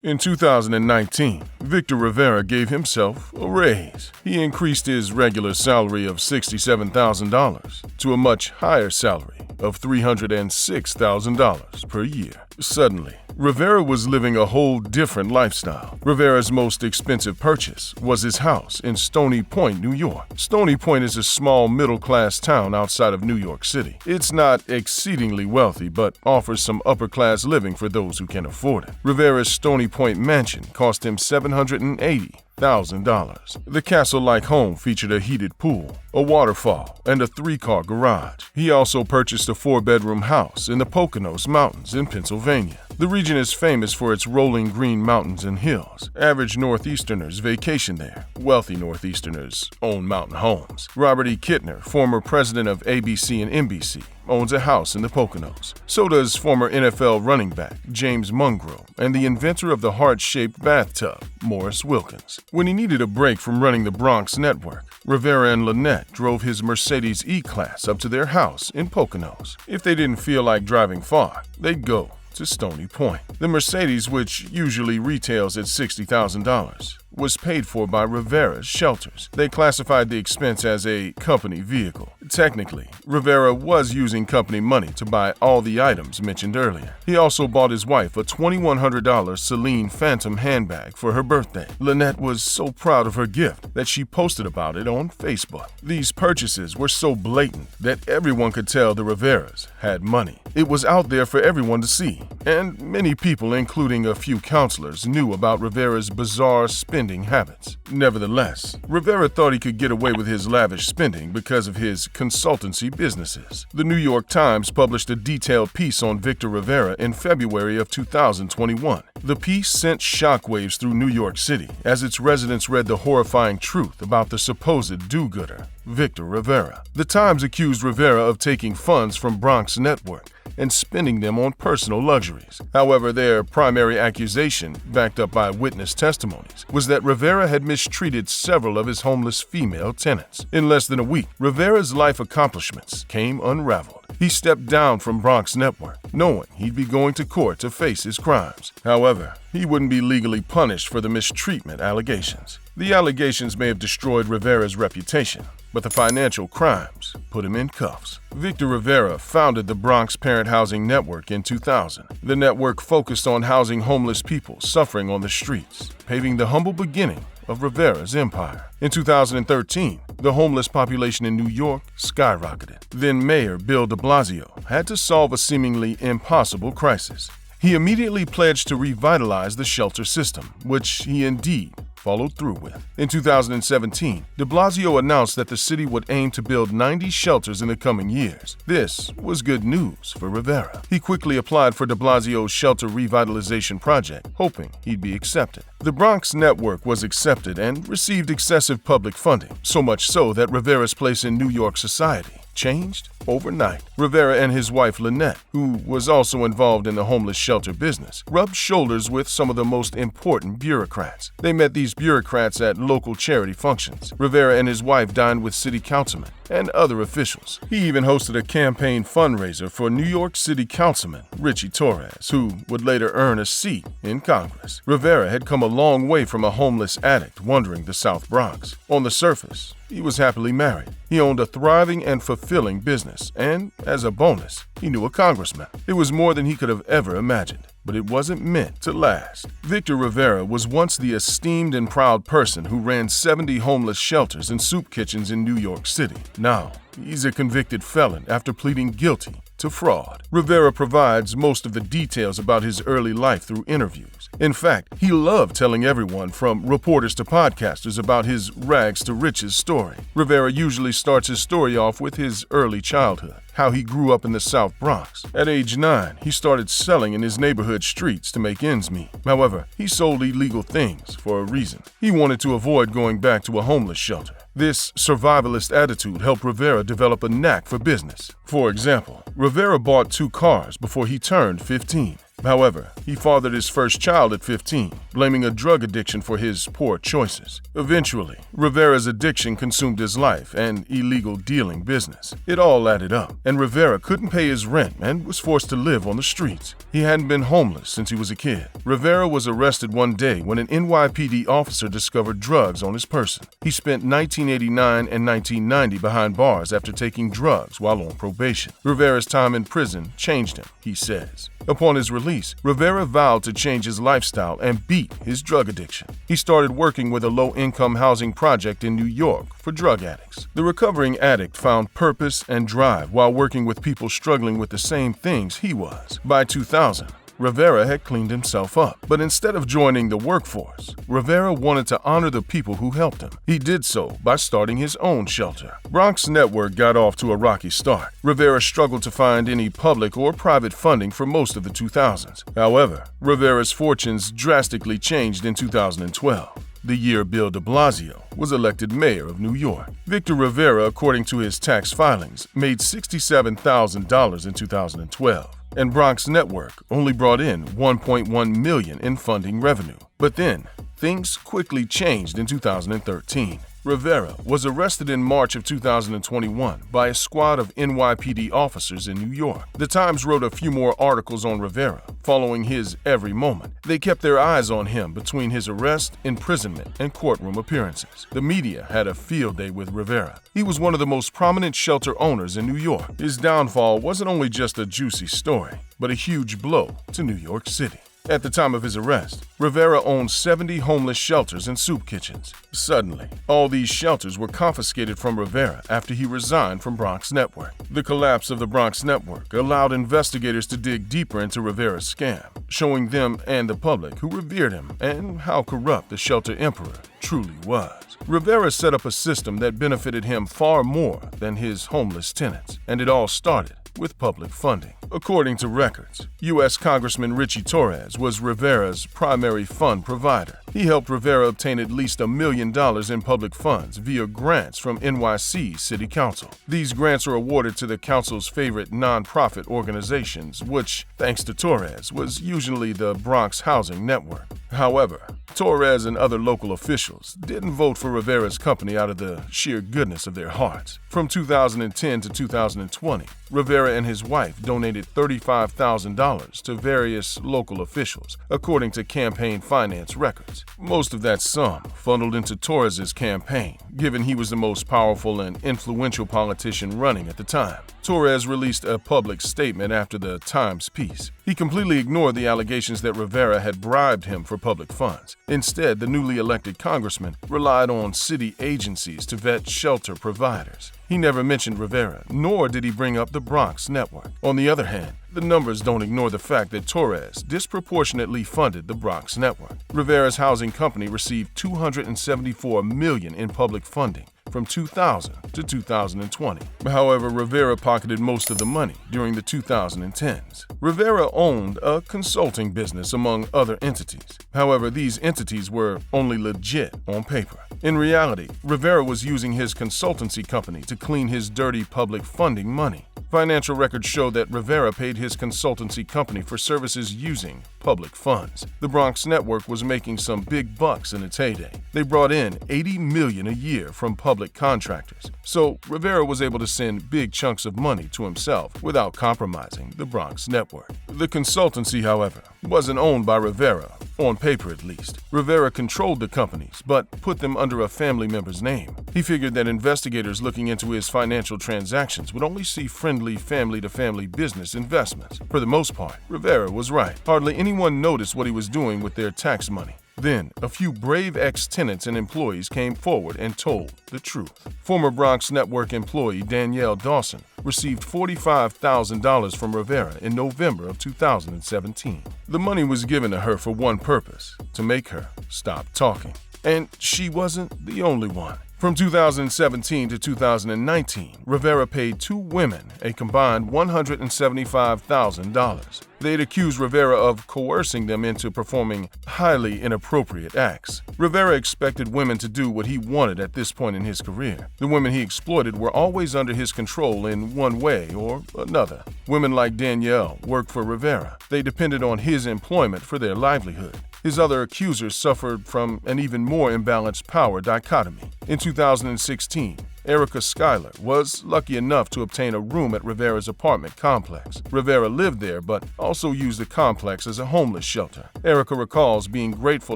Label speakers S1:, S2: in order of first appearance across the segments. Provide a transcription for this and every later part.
S1: In 2019, Victor Rivera gave himself a raise. He increased his regular salary of $67,000 to a much higher salary of $306,000 per year. Suddenly, Rivera was living a whole different lifestyle. Rivera's most expensive purchase was his house in Stony Point, New York. Stony Point is a small middle-class town outside of New York City. It's not exceedingly wealthy, but offers some upper-class living for those who can afford it. Rivera's Stony Point mansion cost him $780,000. The castle-like home featured a heated pool, a waterfall, and a 3-car garage. He also purchased a 4-bedroom house in the Poconos Mountains in Pennsylvania. The region is famous for its rolling green mountains and hills. Average Northeasterners vacation there. Wealthy Northeasterners own mountain homes. Robert E. Kittner, former president of ABC and NBC, owns a house in the Poconos. So does former NFL running back James Mongrove and the inventor of the heart-shaped bathtub, Morris Wilkins. When he needed a break from running the Bronx Network, Rivera and Lynette drove his Mercedes E-Class up to their house in Poconos. If they didn't feel like driving far, they'd go to Stony Point. The Mercedes, which usually retails at $60,000, was paid for by Rivera's shelters. They classified the expense as a company vehicle. Technically, Rivera was using company money to buy all the items mentioned earlier. He also bought his wife a $2,100 Celine Phantom handbag for her birthday. Lynette was so proud of her gift that she posted about it on Facebook. These purchases were so blatant that everyone could tell the Riveras had money. It was out there for everyone to see, and many people, including a few counselors, knew about Rivera's bizarre spending habits. Nevertheless, Rivera thought he could get away with his lavish spending because of his consultancy businesses. The New York Times published a detailed piece on Victor Rivera in February of 2021. The piece sent shockwaves through New York City as its residents read the horrifying truth about the supposed do-gooder, Victor Rivera. The Times accused Rivera of taking funds from Bronx Network and spending them on personal luxuries. However, their primary accusation, backed up by witness testimonies, was that Rivera had mistreated several of his homeless female tenants. In less than a week, Rivera's life accomplishments came unraveled. He stepped down from Bronx Network, knowing he'd be going to court to face his crimes. However, he wouldn't be legally punished for the mistreatment allegations. The allegations may have destroyed Rivera's reputation, but the financial crimes put him in cuffs. Victor Rivera founded the Bronx Parent Housing Network in 2000. The network focused on housing homeless people suffering on the streets, paving the humble beginning of Rivera's empire. In 2013, the homeless population in New York skyrocketed. Then Mayor Bill de Blasio had to solve a seemingly impossible crisis. He immediately pledged to revitalize the shelter system, which he indeed followed through with. In 2017, de Blasio announced that the city would aim to build 90 shelters in the coming years. This was good news for Rivera. He quickly applied for de Blasio's shelter revitalization project, hoping he'd be accepted. The Bronx Network was accepted and received excessive public funding, so much so that Rivera's place in New York society changed overnight. Rivera and his wife Lynette, who was also involved in the homeless shelter business, rubbed shoulders with some of the most important bureaucrats. They met these bureaucrats at local charity functions. Rivera and his wife dined with city councilmen and other officials. He even hosted a campaign fundraiser for New York City Councilman Richie Torres, who would later earn a seat in Congress. Rivera had come a long way from a homeless addict wandering the South Bronx. On the surface, he was happily married. He owned a thriving and fulfilling business, and as a bonus, he knew a congressman. It was more than he could have ever imagined, but it wasn't meant to last. Victor Rivera was once the esteemed and proud person who ran 70 homeless shelters and soup kitchens in New York City. Now, he's a convicted felon after pleading guilty to fraud. Rivera provides most of the details about his early life through interviews. In fact, he loved telling everyone from reporters to podcasters about his rags to riches story. Rivera usually starts his story off with his early childhood, how he grew up in the South Bronx. At age 9, he started selling in his neighborhood streets to make ends meet. However, he sold illegal things for a reason. He wanted to avoid going back to a homeless shelter. This survivalist attitude helped Rivera develop a knack for business. For example, Rivera bought 2 cars before he turned 15. However, he fathered his first child at 15, blaming a drug addiction for his poor choices. Eventually, Rivera's addiction consumed his life and illegal dealing business. It all added up, and Rivera couldn't pay his rent and was forced to live on the streets. He hadn't been homeless since he was a kid. Rivera was arrested one day when an NYPD officer discovered drugs on his person. He spent 1989 and 1990 behind bars after taking drugs while on probation. Rivera's time in prison changed him, he says. Upon his release, Rivera vowed to change his lifestyle and beat his drug addiction. He started working with a low-income housing project in New York for drug addicts. The recovering addict found purpose and drive while working with people struggling with the same things he was. By 2000, Rivera had cleaned himself up, but instead of joining the workforce, Rivera wanted to honor the people who helped him. He did so by starting his own shelter. Bronx Network got off to a rocky start. Rivera struggled to find any public or private funding for most of the 2000s. However, Rivera's fortunes drastically changed in 2012. The year Bill de Blasio was elected mayor of New York. Victor Rivera, according to his tax filings, made $67,000 in 2012. And Bronx Network only brought in $1.1 million in funding revenue. But then, things quickly changed in 2013. Rivera was arrested in March of 2021 by a squad of NYPD officers in New York. The Times wrote a few more articles on Rivera, following his every moment. They kept their eyes on him between his arrest, imprisonment, and courtroom appearances. The media had a field day with Rivera. He was one of the most prominent shelter owners in New York. His downfall wasn't only just a juicy story, but a huge blow to New York City. At the time of his arrest, Rivera owned 70 homeless shelters and soup kitchens. Suddenly, all these shelters were confiscated from Rivera after he resigned from Bronx Network. The collapse of the Bronx Network allowed investigators to dig deeper into Rivera's scam, showing them and the public who revered him and how corrupt the shelter emperor truly was. Rivera set up a system that benefited him far more than his homeless tenants, and it all started with public funding. According to records, U.S. Congressman Richie Torres was Rivera's primary fund provider. He helped Rivera obtain at least $1 million in public funds via grants from NYC City Council. These grants are awarded to the council's favorite nonprofit organizations, which, thanks to Torres, was usually the Bronx Housing Network. However, Torres and other local officials didn't vote for Rivera's company out of the sheer goodness of their hearts. From 2010 to 2020, Rivera and his wife donated $35,000 to various local officials, according to campaign finance records. Most of that sum funneled into Torres's campaign, given he was the most powerful and influential politician running at the time. Torres released a public statement after the Times piece. He completely ignored the allegations that Rivera had bribed him for public funds. Instead, the newly elected congressman relied on city agencies to vet shelter providers. He never mentioned Rivera, nor did he bring up the Bronx Network. On the other hand, the numbers don't ignore the fact that Torres disproportionately funded the Bronx Network. Rivera's housing company received $274 million in public funding from 2000 to 2020. However, Rivera pocketed most of the money during the 2010s. Rivera owned a consulting business among other entities. However, these entities were only legit on paper. In reality, Rivera was using his consultancy company to clean his dirty public funding money. Financial records show that Rivera paid his consultancy company for services using public funds. The Bronx Network was making some big bucks in its heyday. They brought in $80 million a year from public contractors. So Rivera was able to send big chunks of money to himself without compromising the Bronx Network. The consultancy, however, wasn't owned by Rivera, on paper at least. Rivera controlled the companies, but put them under a family member's name. He figured that investigators looking into his financial transactions would only see friendly family-to-family business investments. For the most part, Rivera was right. Hardly anyone noticed what he was doing with their tax money. Then, a few brave ex-tenants and employees came forward and told the truth. Former Bronx Network employee Danielle Dawson received $45,000 from Rivera in November of 2017. The money was given to her for one purpose: to make her stop talking. And she wasn't the only one. From 2017 to 2019, Rivera paid 2 women a combined $175,000. They'd accused Rivera of coercing them into performing highly inappropriate acts. Rivera expected women to do what he wanted at this point in his career. The women he exploited were always under his control in one way or another. Women like Danielle worked for Rivera. They depended on his employment for their livelihood. His other accusers suffered from an even more imbalanced power dichotomy. In 2016, Erica Schuyler was lucky enough to obtain a room at Rivera's apartment complex. Rivera lived there, but also used the complex as a homeless shelter. Erica recalls being grateful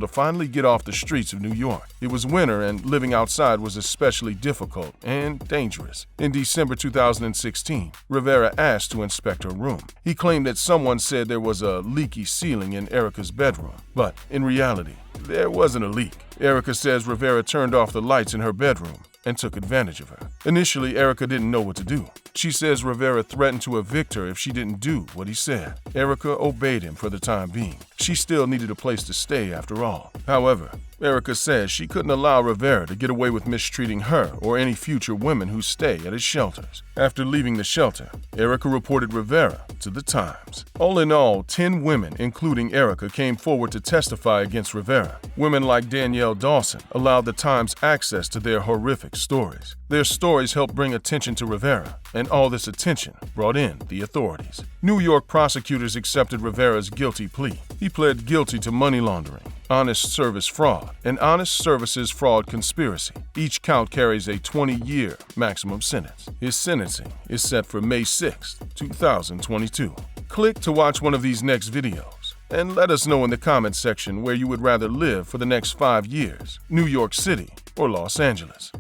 S1: to finally get off the streets of New York. It was winter, and living outside was especially difficult and dangerous. In December 2016, Rivera asked to inspect her room. He claimed that someone said there was a leaky ceiling in Erica's bedroom, but in reality, there wasn't a leak. Erica says Rivera turned off the lights in her bedroom and took advantage of her. Initially, Erica didn't know what to do. She says Rivera threatened to evict her if she didn't do what he said. Erica obeyed him for the time being. She still needed a place to stay after all. However, Erica says she couldn't allow Rivera to get away with mistreating her or any future women who stay at his shelters. After leaving the shelter, Erica reported Rivera to the Times. All in all, 10 women, including Erica, came forward to testify against Rivera. Women like Danielle Dawson allowed the Times access to their horrific stories. Their stories helped bring attention to Rivera, and all this attention brought in the authorities. New York prosecutors accepted Rivera's guilty plea. He pled guilty to money laundering, honest service fraud, and honest services fraud conspiracy. Each count carries a 20-year maximum sentence. His sentencing is set for May 6, 2022. Click to watch one of these next videos, and let us know in the comments section where you would rather live for the next 5 years, New York City or Los Angeles.